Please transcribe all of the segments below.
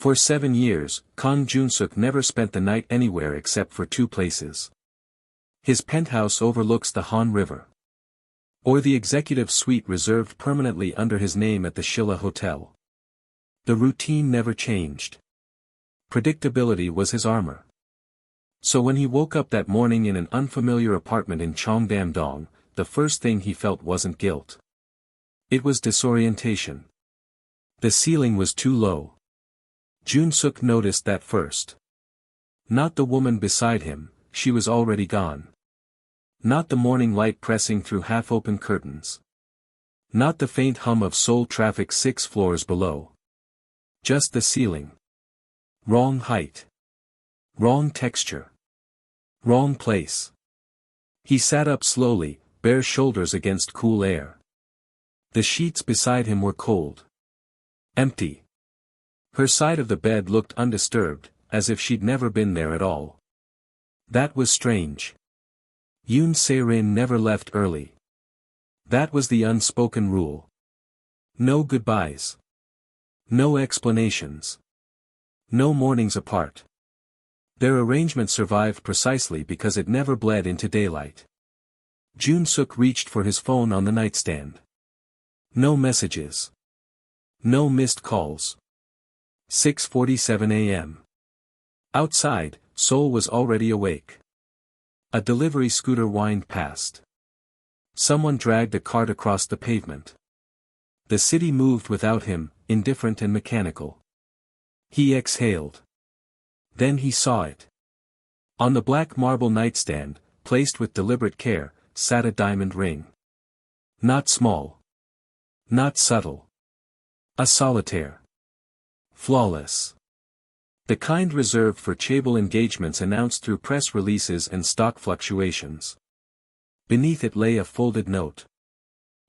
For 7 years, Kang Jun-suk never spent the night anywhere except for 2 places. His penthouse overlooks the Han River. Or the executive suite reserved permanently under his name at the Shilla Hotel. The routine never changed. Predictability was his armor. So when he woke up that morning in an unfamiliar apartment in Cheongdam-dong, the first thing he felt wasn't guilt. It was disorientation. The ceiling was too low. Jun-suk noticed that first. Not the woman beside him, she was already gone. Not the morning light pressing through half-open curtains. Not the faint hum of Seoul traffic 6 floors below. Just the ceiling. Wrong height. Wrong texture. Wrong place. He sat up slowly, bare shoulders against cool air. The sheets beside him were cold. Empty. Her side of the bed looked undisturbed, as if she'd never been there at all. That was strange. Yoon Se-rin never left early. That was the unspoken rule. No goodbyes. No explanations. No mornings apart. Their arrangement survived precisely because it never bled into daylight. Jun-suk reached for his phone on the nightstand. No messages. No missed calls. 6:47 a.m. Outside, Seoul was already awake. A delivery scooter whined past. Someone dragged a cart across the pavement. The city moved without him, indifferent and mechanical. He exhaled. Then he saw it. On the black marble nightstand, placed with deliberate care, sat a diamond ring. Not small. Not subtle. A solitaire. Flawless. The kind reserved for chaebol engagements announced through press releases and stock fluctuations. Beneath it lay a folded note.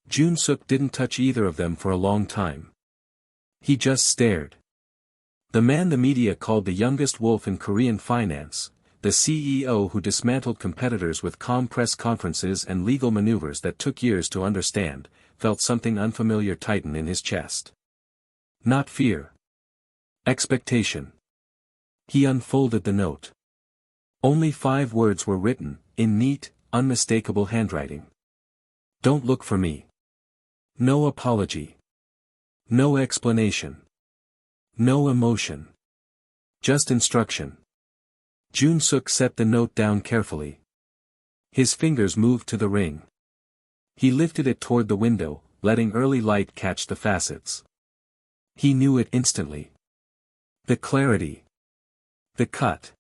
Jun-suk didn't touch either of them for a long time. He just stared. The man the media called the youngest wolf in Korean finance, the CEO who dismantled competitors with calm press conferences and legal maneuvers that took years to understand, felt something unfamiliar tighten in his chest. Not fear. Expectation. He unfolded the note. Only 5 words were written, in neat, unmistakable handwriting. Don't look for me. No apology. No explanation. No emotion. Just instruction. Jun-suk set the note down carefully. His fingers moved to the ring. He lifted it toward the window, letting early light catch the facets. He knew it instantly. The clarity. The cut.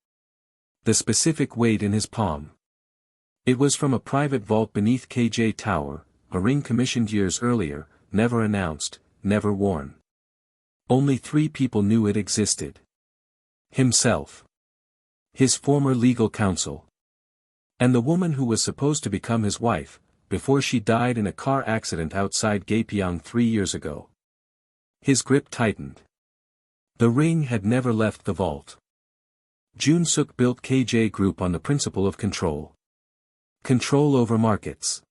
The specific weight in his palm. It was from a private vault beneath KJ Tower, a ring commissioned years earlier, never announced, never worn. Only 3 people knew it existed. Himself. His former legal counsel. And the woman who was supposed to become his wife, before she died in a car accident outside Gapyeong 3 years ago. His grip tightened. The ring had never left the vault. Jun-suk built KJ Group on the principle of control. Control over markets.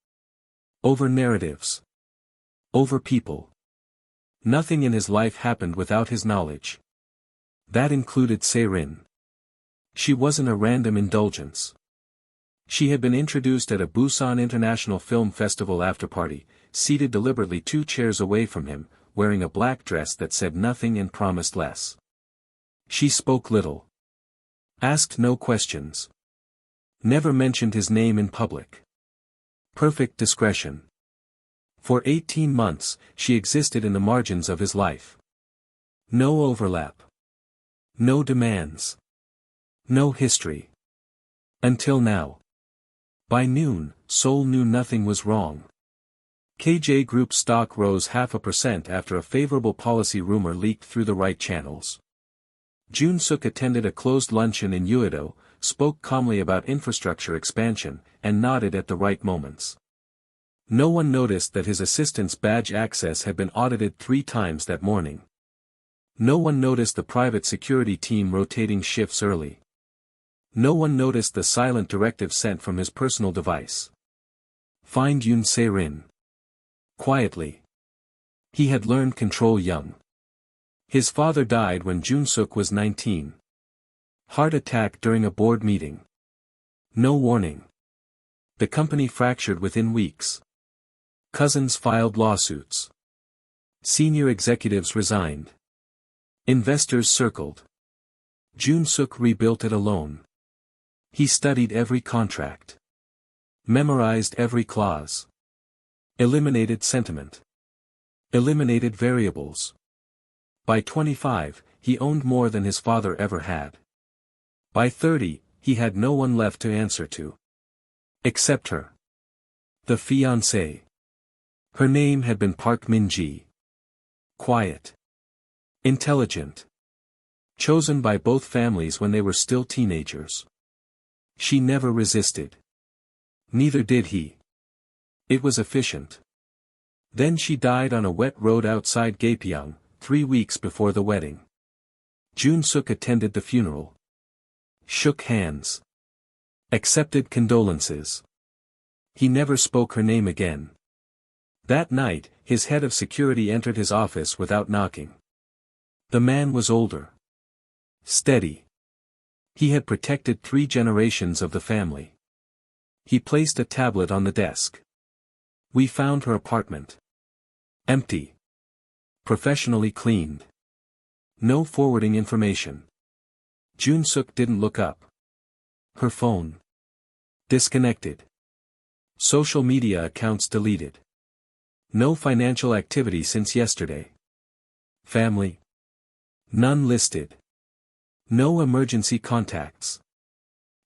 Over narratives. Over people. Nothing in his life happened without his knowledge. That included Se-rin. She wasn't a random indulgence. She had been introduced at a Busan International Film Festival afterparty, seated deliberately 2 chairs away from him, wearing a black dress that said nothing and promised less. She spoke little. Asked no questions. Never mentioned his name in public. Perfect discretion. For 18 months, she existed in the margins of his life. No overlap. No demands. No history. Until now. By noon, Seoul knew nothing was wrong. KJ Group stock rose 0.5% after a favorable policy rumor leaked through the right channels. Jun-suk attended a closed luncheon in Uedo, spoke calmly about infrastructure expansion, and nodded at the right moments. No one noticed that his assistant's badge access had been audited 3 times that morning. No one noticed the private security team rotating shifts early. No one noticed the silent directive sent from his personal device. Find Yoon Se-rin. Quietly. He had learned control young. His father died when Jun-suk was 19. Heart attack during a board meeting. No warning. The company fractured within weeks. Cousins filed lawsuits. Senior executives resigned. Investors circled. Jun-suk rebuilt it alone. He studied every contract. Memorized every clause. Eliminated sentiment. Eliminated variables. By 25, he owned more than his father ever had. By 30, he had no one left to answer to. Except her. The fiancée. Her name had been Park Min-ji. Quiet. Intelligent. Chosen by both families when they were still teenagers. She never resisted. Neither did he. It was efficient. Then she died on a wet road outside Gapyeong, 3 weeks before the wedding. Jun-suk attended the funeral. Shook hands. Accepted condolences. He never spoke her name again. That night, his head of security entered his office without knocking. The man was older. Steady. He had protected 3 generations of the family. He placed a tablet on the desk. We found her apartment. Empty. Professionally cleaned. No forwarding information. Jun-suk didn't look up. Her phone. Disconnected. Social media accounts deleted. No financial activity since yesterday. Family. None listed. No emergency contacts.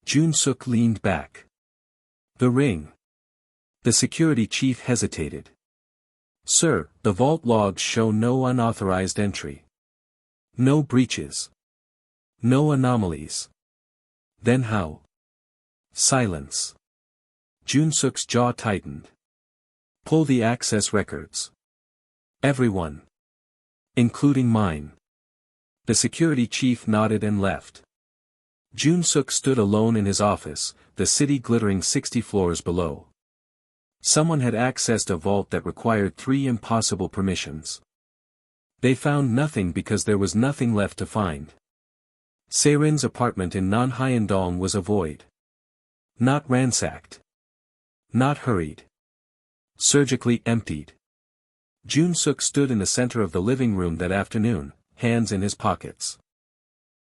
Jun-suk leaned back. The ring. The security chief hesitated. Sir, the vault logs show no unauthorized entry. No breaches. No anomalies. Then how? Silence. Jun-suk's jaw tightened. Pull the access records. Everyone. Including mine. The security chief nodded and left. Jun-suk stood alone in his office, the city glittering 60 floors below. Someone had accessed a vault that required 3 impossible permissions. They found nothing because there was nothing left to find. Seirin's apartment in Nanhyandong was a void. Not ransacked. Not hurried. Surgically emptied. Jun-suk stood in the center of the living room that afternoon, hands in his pockets.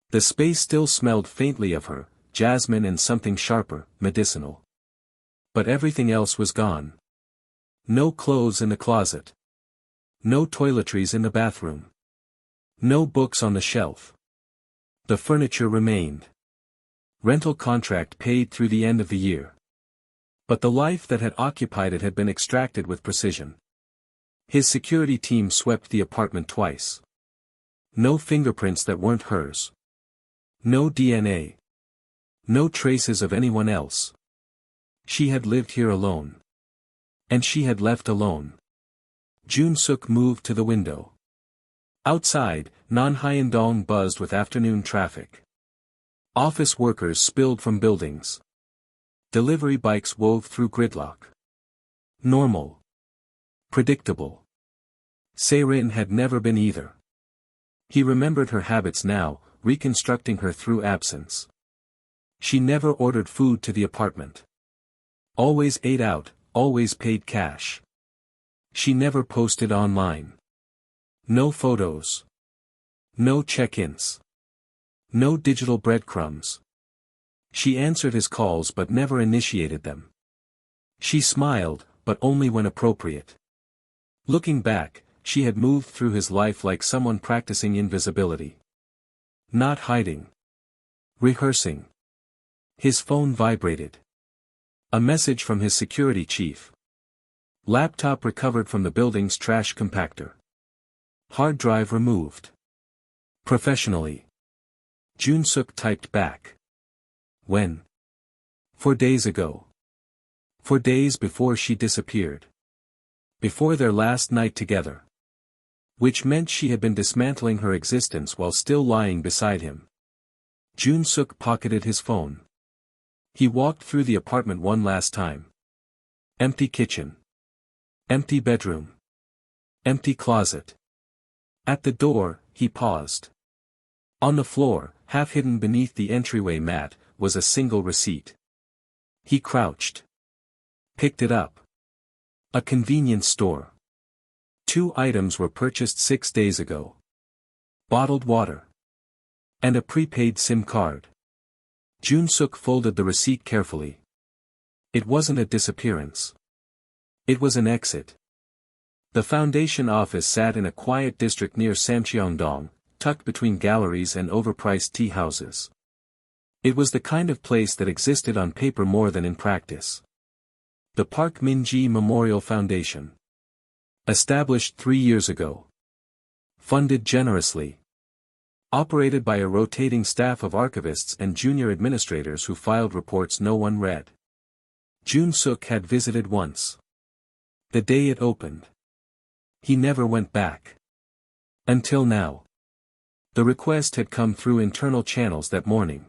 The space still smelled faintly of her, jasmine and something sharper, medicinal. But everything else was gone. No clothes in the closet. No toiletries in the bathroom. No books on the shelf. The furniture remained. Rental contract paid through the end of the year. But the life that had occupied it had been extracted with precision. His security team swept the apartment twice. No fingerprints that weren't hers. No DNA. No traces of anyone else. She had lived here alone. And she had left alone. Jun-suk moved to the window. Outside, Nanhyandong buzzed with afternoon traffic. Office workers spilled from buildings. Delivery bikes wove through gridlock. Normal. Predictable. Seirin had never been either. He remembered her habits now, reconstructing her through absence. She never ordered food to the apartment. Always ate out, always paid cash. She never posted online. No photos. No check-ins. No digital breadcrumbs. She answered his calls but never initiated them. She smiled, but only when appropriate. Looking back, she had moved through his life like someone practicing invisibility. Not hiding. Rehearsing. His phone vibrated. A message from his security chief. Laptop recovered from the building's trash compactor. Hard drive removed. Professionally. Jun-suk typed back. When? 4 days ago. 4 days before she disappeared. Before their last night together. Which meant she had been dismantling her existence while still lying beside him. Jun-suk pocketed his phone. He walked through the apartment one last time. Empty kitchen. Empty bedroom. Empty closet. At the door, he paused. On the floor, half hidden beneath the entryway mat, was a single receipt. He crouched. Picked it up. A convenience store. 2 items were purchased 6 days ago. Bottled water. And a prepaid SIM card. Jun-suk folded the receipt carefully. It wasn't a disappearance. It was an exit. The foundation office sat in a quiet district near Samcheongdong, tucked between galleries and overpriced tea houses. It was the kind of place that existed on paper more than in practice. The Park Min-ji Memorial Foundation. Established 3 years ago. Funded generously. Operated by a rotating staff of archivists and junior administrators who filed reports no one read. Jun-suk had visited once. The day it opened. He never went back. Until now. The request had come through internal channels that morning.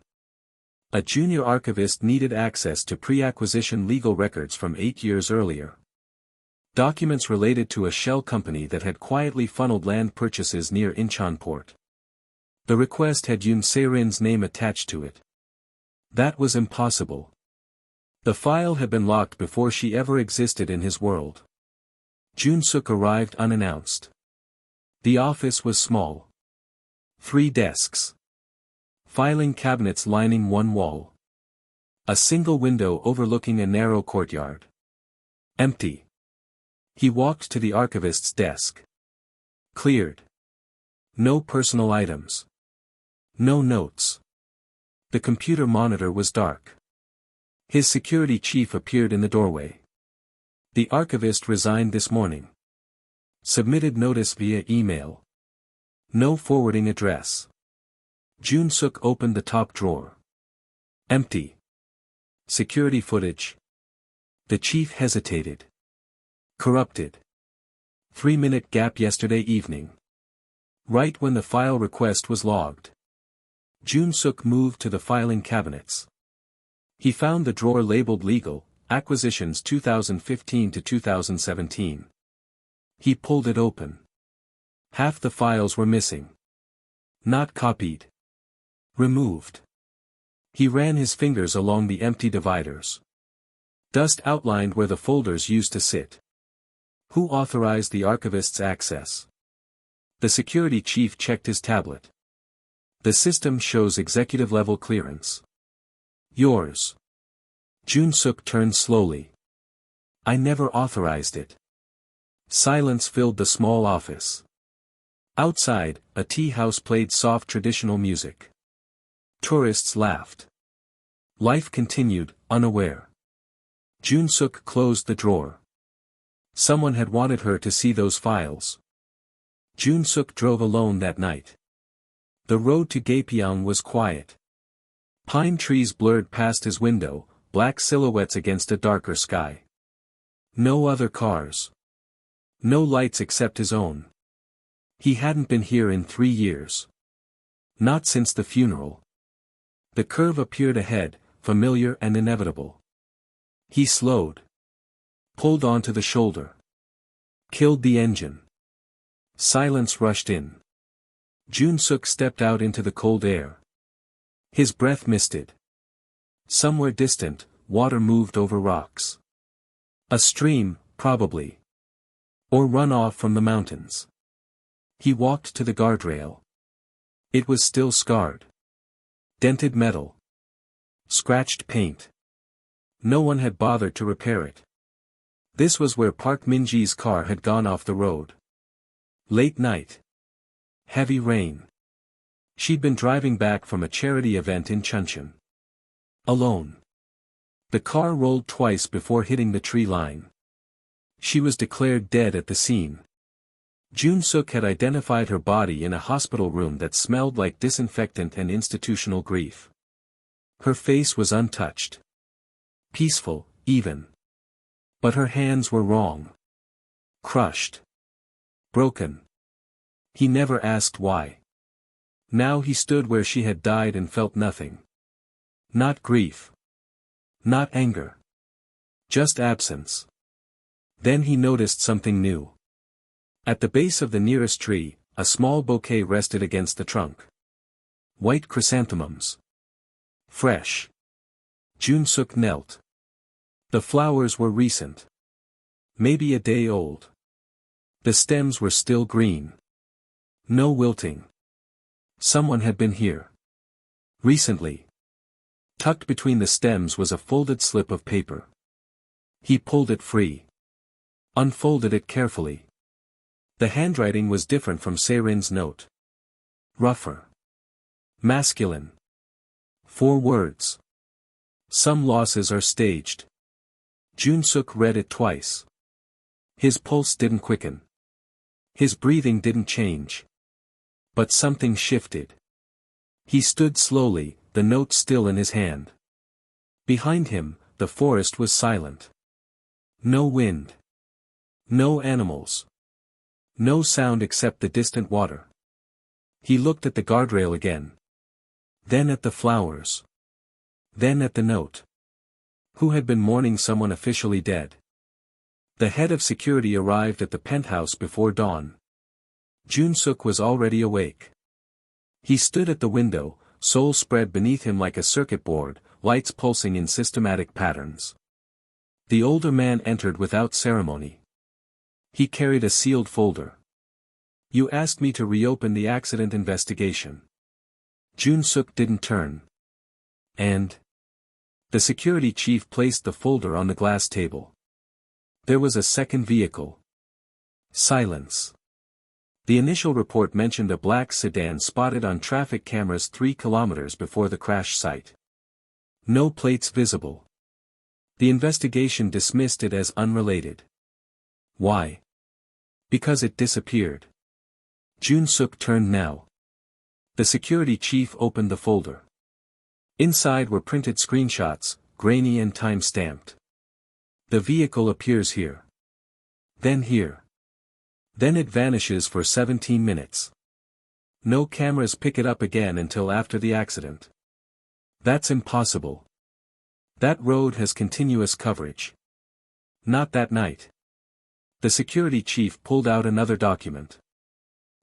A junior archivist needed access to pre-acquisition legal records from 8 years earlier. Documents related to a shell company that had quietly funneled land purchases near Incheon port. The request had Yoon Se-rin's name attached to it. That was impossible. The file had been locked before she ever existed in his world. Jun-suk arrived unannounced. The office was small. 3 desks. Filing cabinets lining one wall. A single window overlooking a narrow courtyard. Empty. He walked to the archivist's desk. Cleared. No personal items. No notes. The computer monitor was dark. His security chief appeared in the doorway. The archivist resigned this morning. Submitted notice via email. No forwarding address. Jun-suk opened the top drawer. Empty. Security footage. The chief hesitated. Corrupted. 3-minute gap yesterday evening. Right when the file request was logged. Jun-suk moved to the filing cabinets. He found the drawer labeled Legal, Acquisitions 2015 to 2017. He pulled it open. Half the files were missing. Not copied. Removed. He ran his fingers along the empty dividers. Dust outlined where the folders used to sit. Who authorized the archivist's access? The security chief checked his tablet. The system shows executive-level clearance. Yours. Jun-suk turned slowly. I never authorized it. Silence filled the small office. Outside, a tea house played soft traditional music. Tourists laughed. Life continued, unaware. Jun-suk closed the drawer. Someone had wanted her to see those files. Jun-suk drove alone that night. The road to Gapyeong was quiet. Pine trees blurred past his window, black silhouettes against a darker sky. No other cars. No lights except his own. He hadn't been here in 3 years. Not since the funeral. The curve appeared ahead, familiar and inevitable. He slowed. Pulled onto the shoulder. Killed the engine. Silence rushed in. Jun-suk stepped out into the cold air. His breath misted. Somewhere distant, water moved over rocks. A stream, probably. Or runoff from the mountains. He walked to the guardrail. It was still scarred. Dented metal. Scratched paint. No one had bothered to repair it. This was where Park Min-ji's car had gone off the road. Late night. Heavy rain. She'd been driving back from a charity event in Chuncheon. Alone. The car rolled twice before hitting the tree line. She was declared dead at the scene. Jun-suk had identified her body in a hospital room that smelled like disinfectant and institutional grief. Her face was untouched. Peaceful, even. But her hands were wrong. Crushed. Broken. He never asked why. Now he stood where she had died and felt nothing. Not grief. Not anger. Just absence. Then he noticed something new. At the base of the nearest tree, a small bouquet rested against the trunk. White chrysanthemums. Fresh. Jun-suk knelt. The flowers were recent. Maybe a day old. The stems were still green. No wilting. Someone had been here. Recently. Tucked between the stems was a folded slip of paper. He pulled it free. Unfolded it carefully. The handwriting was different from Se-rin's note. Rougher. Masculine. 4 words. Some losses are staged. Jun-suk read it twice. His pulse didn't quicken. His breathing didn't change. But something shifted. He stood slowly, the note still in his hand. Behind him, the forest was silent. No wind. No animals. No sound except the distant water. He looked at the guardrail again. Then at the flowers. Then at the note. Who had been mourning someone officially dead? The head of security arrived at the penthouse before dawn. Jun-suk was already awake. He stood at the window, soul spread beneath him like a circuit board, lights pulsing in systematic patterns. The older man entered without ceremony. He carried a sealed folder. You asked me to reopen the accident investigation. Jun-suk didn't turn. And? The security chief placed the folder on the glass table. There was a second vehicle. Silence. The initial report mentioned a black sedan spotted on traffic cameras 3 kilometers before the crash site. No plates visible. The investigation dismissed it as unrelated. Why? Because it disappeared. Jun-suk turned now. The security chief opened the folder. Inside were printed screenshots, grainy and time-stamped. The vehicle appears here. Then here. Then it vanishes for 17 minutes. No cameras pick it up again until after the accident. That's impossible. That road has continuous coverage. Not that night. The security chief pulled out another document.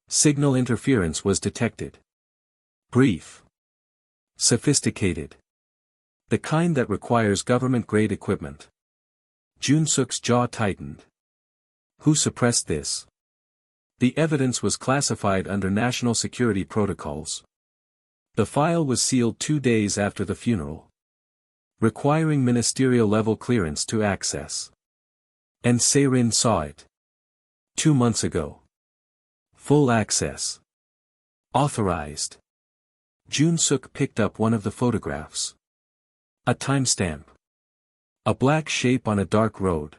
Signal interference was detected. Brief. Sophisticated. The kind that requires government-grade equipment. Jun-suk's jaw tightened. Who suppressed this? The evidence was classified under national security protocols. The file was sealed 2 days after the funeral. Requiring ministerial-level clearance to access. And Se-rin saw it. 2 months ago. Full access. Authorized. Jun-suk picked up one of the photographs. A timestamp. A black shape on a dark road.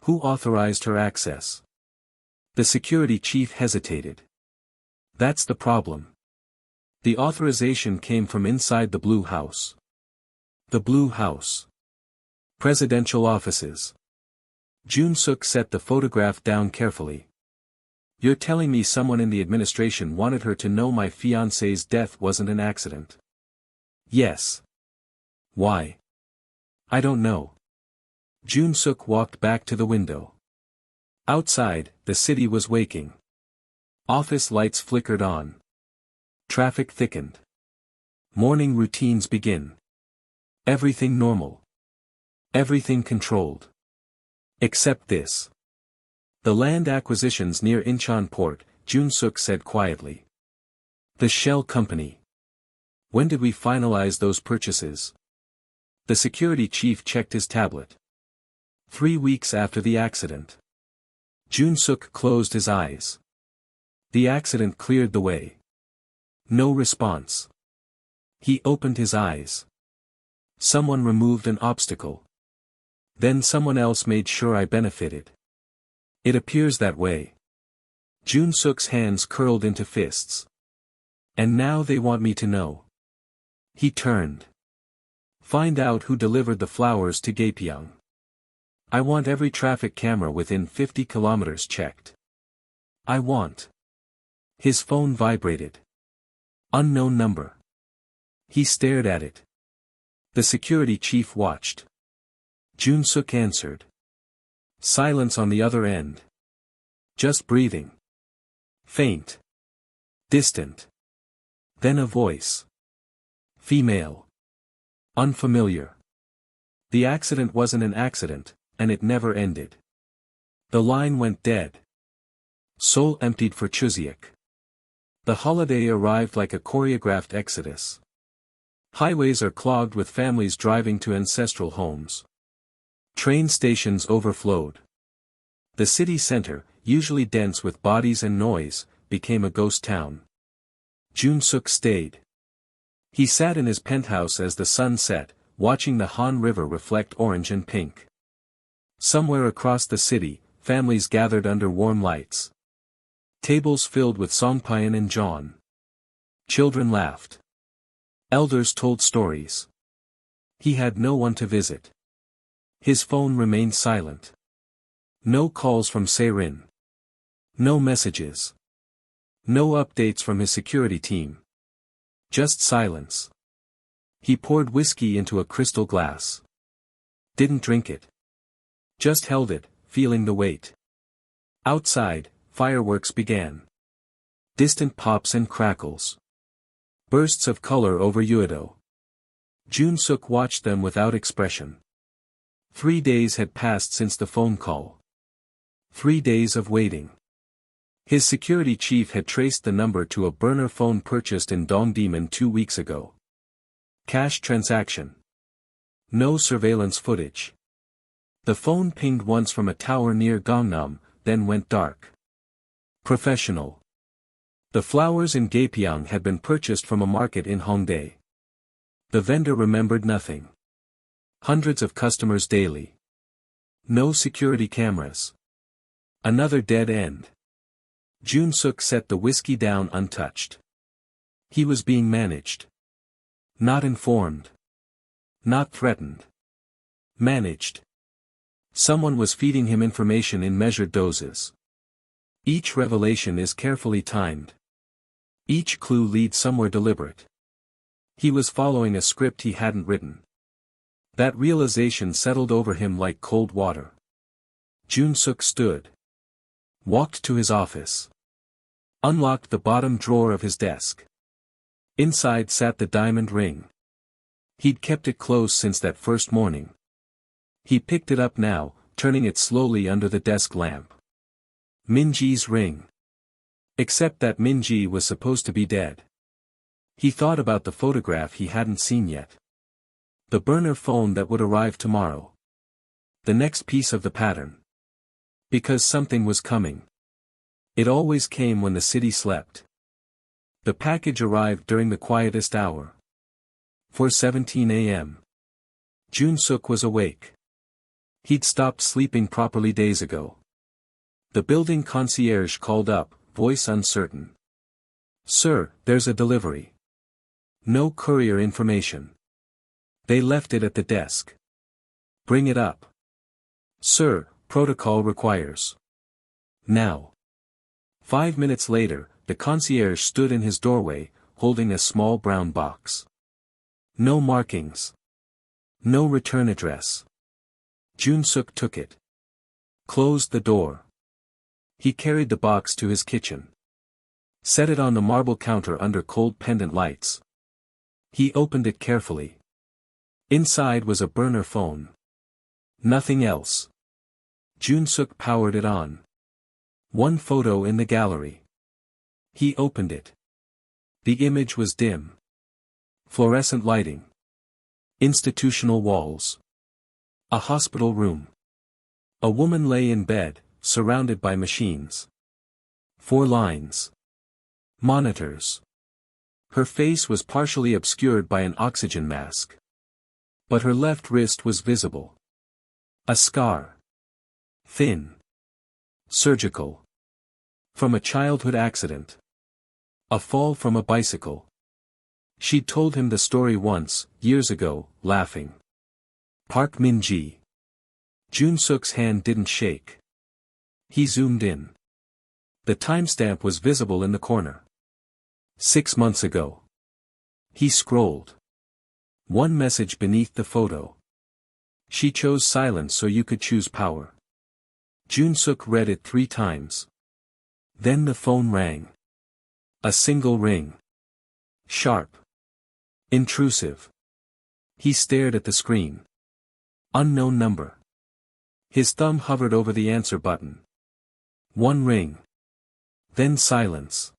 Who authorized her access? The security chief hesitated. That's the problem. The authorization came from inside the Blue House. The Blue House. Presidential offices. Jun-suk set the photograph down carefully. You're telling me someone in the administration wanted her to know my fiancé's death wasn't an accident? Yes. Why? I don't know. Jun-suk walked back to the window. Outside, the city was waking. Office lights flickered on. Traffic thickened. Morning routines begin. Everything normal. Everything controlled. Except this. The land acquisitions near Incheon port, Jun-suk said quietly. The Shell Company. When did we finalize those purchases? The security chief checked his tablet. 3 weeks after the accident. Jun-suk closed his eyes. The accident cleared the way. No response. He opened his eyes. Someone removed an obstacle. Then someone else made sure I benefited. It appears that way. Jun-suk's hands curled into fists. And now they want me to know. He turned. Find out who delivered the flowers to Gapyeong. I want every traffic camera within 50 kilometers checked. I want. His phone vibrated. Unknown number. He stared at it. The security chief watched. Jun-suk answered. Silence on the other end. Just breathing. Faint. Distant. Then a voice. Female. Unfamiliar. The accident wasn't an accident, and it never ended. The line went dead. Soul emptied for Chuziak. The holiday arrived like a choreographed exodus. Highways are clogged with families driving to ancestral homes. Train stations overflowed. The city center, usually dense with bodies and noise, became a ghost town. Jun-suk stayed. He sat in his penthouse as the sun set, watching the Han River reflect orange and pink. Somewhere across the city, families gathered under warm lights. Tables filled with songpyeon and jeon. Children laughed. Elders told stories. He had no one to visit. His phone remained silent. No calls from Seirin. No messages. No updates from his security team. Just silence. He poured whiskey into a crystal glass. Didn't drink it. Just held it, feeling the weight. Outside, fireworks began. Distant pops and crackles. Bursts of color over Uedo. Jun-suk watched them without expression. 3 days had passed since the phone call. 3 days of waiting. His security chief had traced the number to a burner phone purchased in Dongdaemun 2 weeks ago. Cash transaction. No surveillance footage. The phone pinged once from a tower near Gangnam, then went dark. Professional. The flowers in Gaepyeong had been purchased from a market in Hongdae. The vendor remembered nothing. Hundreds of customers daily. No security cameras. Another dead end. Jun-suk set the whiskey down untouched. He was being managed. Not informed. Not threatened. Managed. Someone was feeding him information in measured doses. Each revelation is carefully timed. Each clue leads somewhere deliberate. He was following a script he hadn't written. That realization settled over him like cold water. Jun-suk stood. Walked to his office. Unlocked the bottom drawer of his desk. Inside sat the diamond ring. He'd kept it close since that first morning. He picked it up now, turning it slowly under the desk lamp. Min-ji's ring. Except that Min-ji was supposed to be dead. He thought about the photograph he hadn't seen yet. The burner phone that would arrive tomorrow. The next piece of the pattern. Because something was coming. It always came when the city slept. The package arrived during the quietest hour. 4:17 a.m. Jun-suk was awake. He'd stopped sleeping properly days ago. The building concierge called up, voice uncertain. "Sir, there's a delivery." No courier information. They left it at the desk. "Bring it up." "Sir, protocol requires." "Now." 5 minutes later, the concierge stood in his doorway, holding a small brown box. No markings. No return address. Jun-suk took it. Closed the door. He carried the box to his kitchen. Set it on the marble counter under cold pendant lights. He opened it carefully. Inside was a burner phone. Nothing else. Jun-suk powered it on. One photo in the gallery. He opened it. The image was dim. Fluorescent lighting. Institutional walls. A hospital room. A woman lay in bed, surrounded by machines. 4 lines. Monitors. Her face was partially obscured by an oxygen mask. But her left wrist was visible. A scar. Thin. Surgical. From a childhood accident. A fall from a bicycle. She'd told him the story once, years ago, laughing. Park Min-ji. Jun-suk's hand didn't shake. He zoomed in. The timestamp was visible in the corner. 6 months ago. He scrolled. One message beneath the photo. She chose silence so you could choose power. Jun-suk read it 3 times. Then the phone rang. A single ring. Sharp. Intrusive. He stared at the screen. Unknown number. His thumb hovered over the answer button. One ring. Then silence.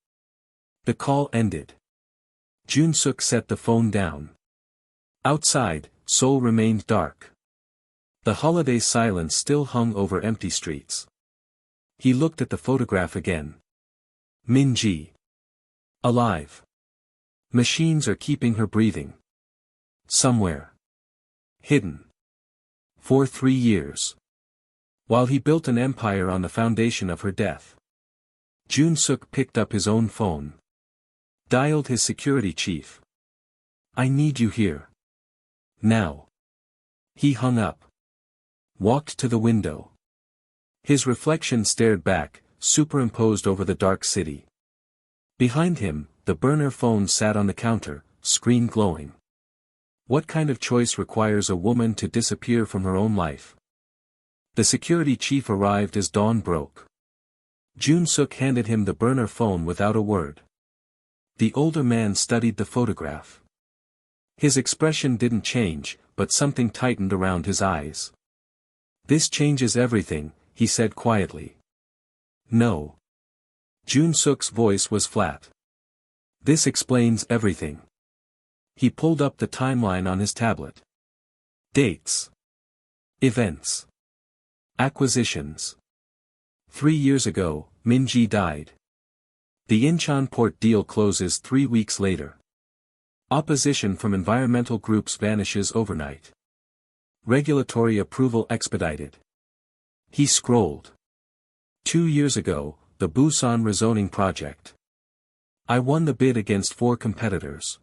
The call ended. Jun-suk set the phone down. Outside, Seoul remained dark. The holiday silence still hung over empty streets. He looked at the photograph again. Min-ji. Alive. Machines are keeping her breathing. Somewhere. Hidden. For 3 years. While he built an empire on the foundation of her death. Jun-suk picked up his own phone. Dialed his security chief. I need you here. Now. He hung up. Walked to the window. His reflection stared back, superimposed over the dark city. Behind him, the burner phone sat on the counter, screen glowing. What kind of choice requires a woman to disappear from her own life? The security chief arrived as dawn broke. Jun-suk handed him the burner phone without a word. The older man studied the photograph. His expression didn't change, but something tightened around his eyes. This changes everything, he said quietly. No. Jun-suk's voice was flat. This explains everything. He pulled up the timeline on his tablet. Dates. Events. Acquisitions. 3 years ago, Min-ji died. The Incheon port deal closes 3 weeks later. Opposition from environmental groups vanishes overnight. Regulatory approval expedited. He scrolled. 2 years ago, the Busan rezoning project. I won the bid against 4 competitors.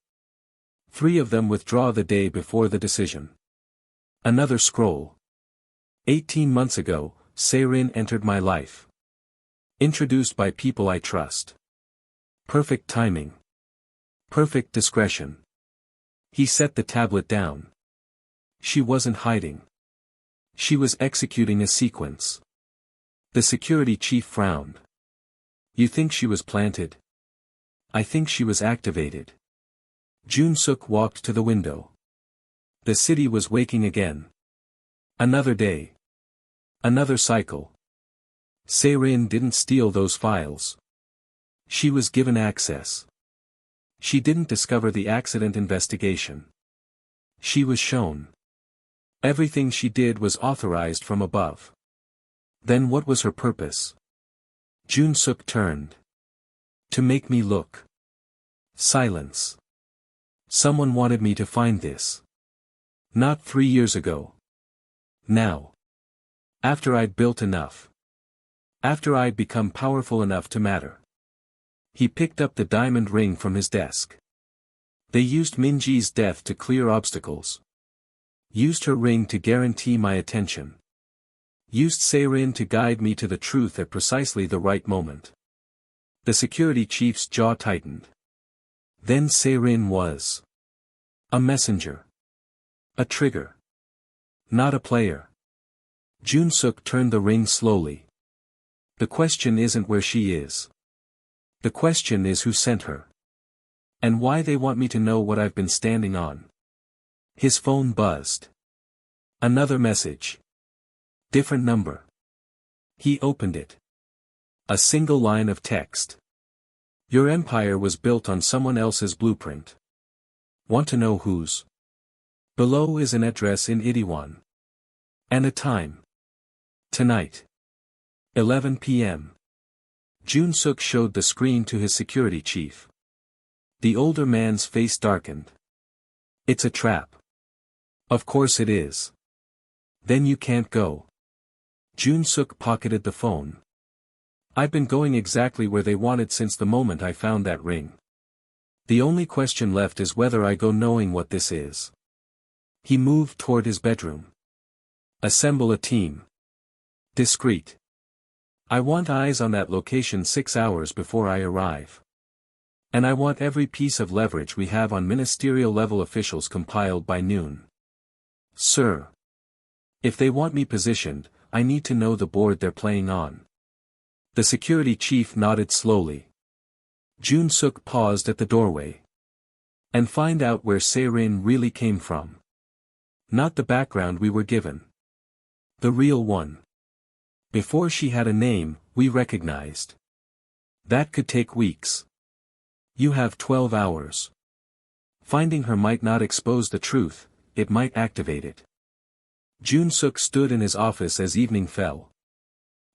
3 of them withdraw the day before the decision. Another scroll. 18 months ago, Seirin entered my life. Introduced by people I trust. Perfect timing. Perfect discretion. He set the tablet down. She wasn't hiding. She was executing a sequence. The security chief frowned. You think she was planted? I think she was activated. Jun-suk walked to the window. The city was waking again. Another day. Another cycle. Seirin didn't steal those files. She was given access. She didn't discover the accident investigation. She was shown. Everything she did was authorized from above. Then what was her purpose? Jun-suk turned. To make me look. Silence. Someone wanted me to find this. Not 3 years ago. Now. After I'd built enough. After I'd become powerful enough to matter. He picked up the diamond ring from his desk. They used Min-ji's death to clear obstacles. Used her ring to guarantee my attention. Used Seirin to guide me to the truth at precisely the right moment. The security chief's jaw tightened. Then Seirin was a messenger. A trigger. Not a player. Jun-suk turned the ring slowly. The question isn't where she is. The question is who sent her. And why they want me to know what I've been standing on. His phone buzzed. Another message. Different number. He opened it. A single line of text. Your empire was built on someone else's blueprint. Want to know whose? Below is an address in Itaewon. And a time. Tonight. 11 p.m. Jun-suk showed the screen to his security chief. The older man's face darkened. It's a trap. Of course it is. Then you can't go. Jun-suk pocketed the phone. I've been going exactly where they wanted since the moment I found that ring. The only question left is whether I go knowing what this is. He moved toward his bedroom. Assemble a team. Discreet. I want eyes on that location 6 hours before I arrive. And I want every piece of leverage we have on ministerial-level officials compiled by noon. Sir. If they want me positioned, I need to know the board they're playing on. The security chief nodded slowly. Jun-suk paused at the doorway. And find out where Se-rin really came from. Not the background we were given. The real one. Before she had a name, we recognized. That could take weeks. You have 12 hours. Finding her might not expose the truth, it might activate it. Jun-suk stood in his office as evening fell.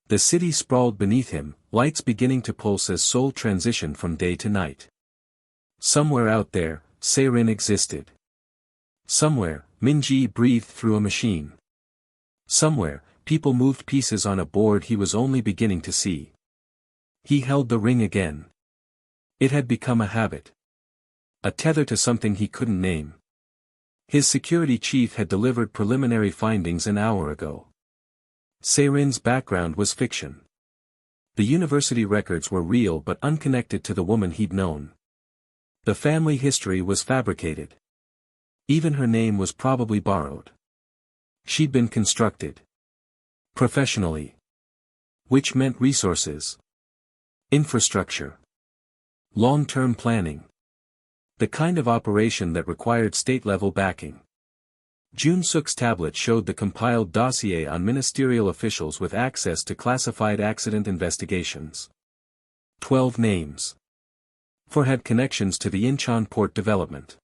The city sprawled beneath him, lights beginning to pulse as Seoul transitioned from day to night. Somewhere out there, Se-rin existed. Somewhere, Min-ji breathed through a machine. Somewhere, people moved pieces on a board he was only beginning to see. He held the ring again. It had become a habit. A tether to something he couldn't name. His security chief had delivered preliminary findings an hour ago. Se-rin's background was fiction. The university records were real but unconnected to the woman he'd known. The family history was fabricated. Even her name was probably borrowed. She'd been constructed. Professionally. Which meant resources. Infrastructure. Long-term planning. The kind of operation that required state-level backing. Jun-suk's tablet showed the compiled dossier on ministerial officials with access to classified accident investigations. 12 names. 4 had connections to the Incheon port development.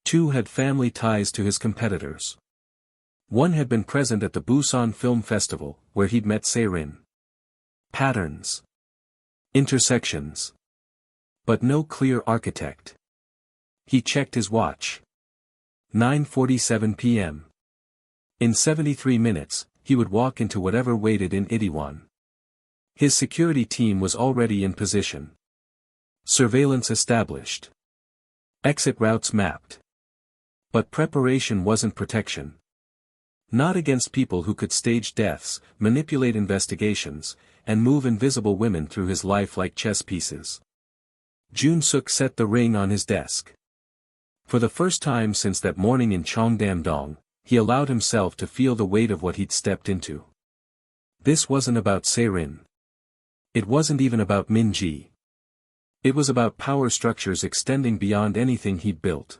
2 had family ties to his competitors. 1 had been present at the Busan Film Festival, where he'd met Se-rin. Patterns. Intersections. But no clear architect. He checked his watch. 9:47 p.m. In 73 minutes, he would walk into whatever waited in Itaewon. His security team was already in position. Surveillance established. Exit routes mapped. But preparation wasn't protection. Not against people who could stage deaths, manipulate investigations, and move invisible women through his life like chess pieces. Jun-suk set the ring on his desk. For the first time since that morning in Cheongdam-dong, he allowed himself to feel the weight of what he'd stepped into. This wasn't about Se-rin. It wasn't even about Min-ji. It was about power structures extending beyond anything he'd built.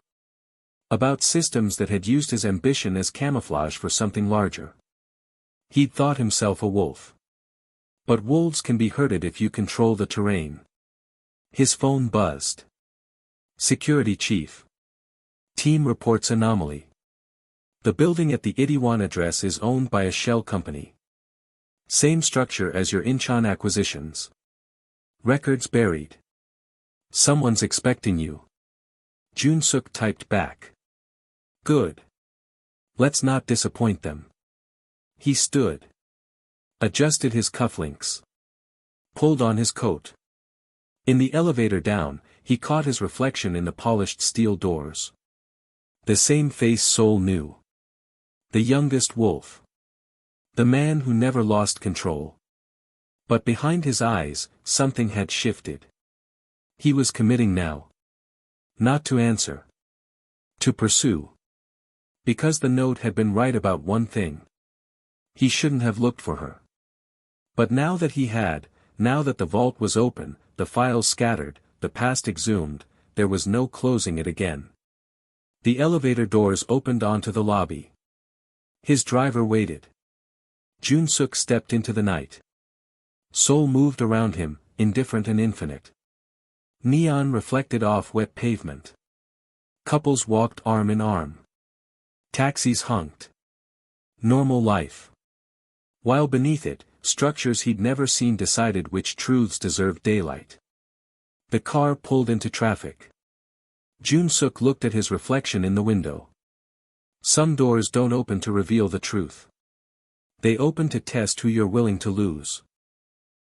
About systems that had used his ambition as camouflage for something larger. He'd thought himself a wolf. But wolves can be herded if you control the terrain. His phone buzzed. Security chief. Team reports anomaly. The building at the Itaewon address is owned by a shell company. Same structure as your Incheon acquisitions. Records buried. Someone's expecting you. Jun-suk typed back. Good. Let's not disappoint them. He stood. Adjusted his cufflinks. Pulled on his coat. In the elevator down, he caught his reflection in the polished steel doors. The same face Seoul knew. The youngest wolf. The man who never lost control. But behind his eyes, something had shifted. He was committing now. Not to answer. To pursue. Because the note had been right about one thing. He shouldn't have looked for her. But now that he had, now that the vault was open, the files scattered, the past exhumed, there was no closing it again. The elevator doors opened onto the lobby. His driver waited. Jun-suk stepped into the night. Seoul moved around him, indifferent and infinite. Neon reflected off wet pavement. Couples walked arm in arm. Taxis honked. Normal life. While beneath it, structures he'd never seen decided which truths deserved daylight. The car pulled into traffic. Jun-suk looked at his reflection in the window. Some doors don't open to reveal the truth. They open to test who you're willing to lose.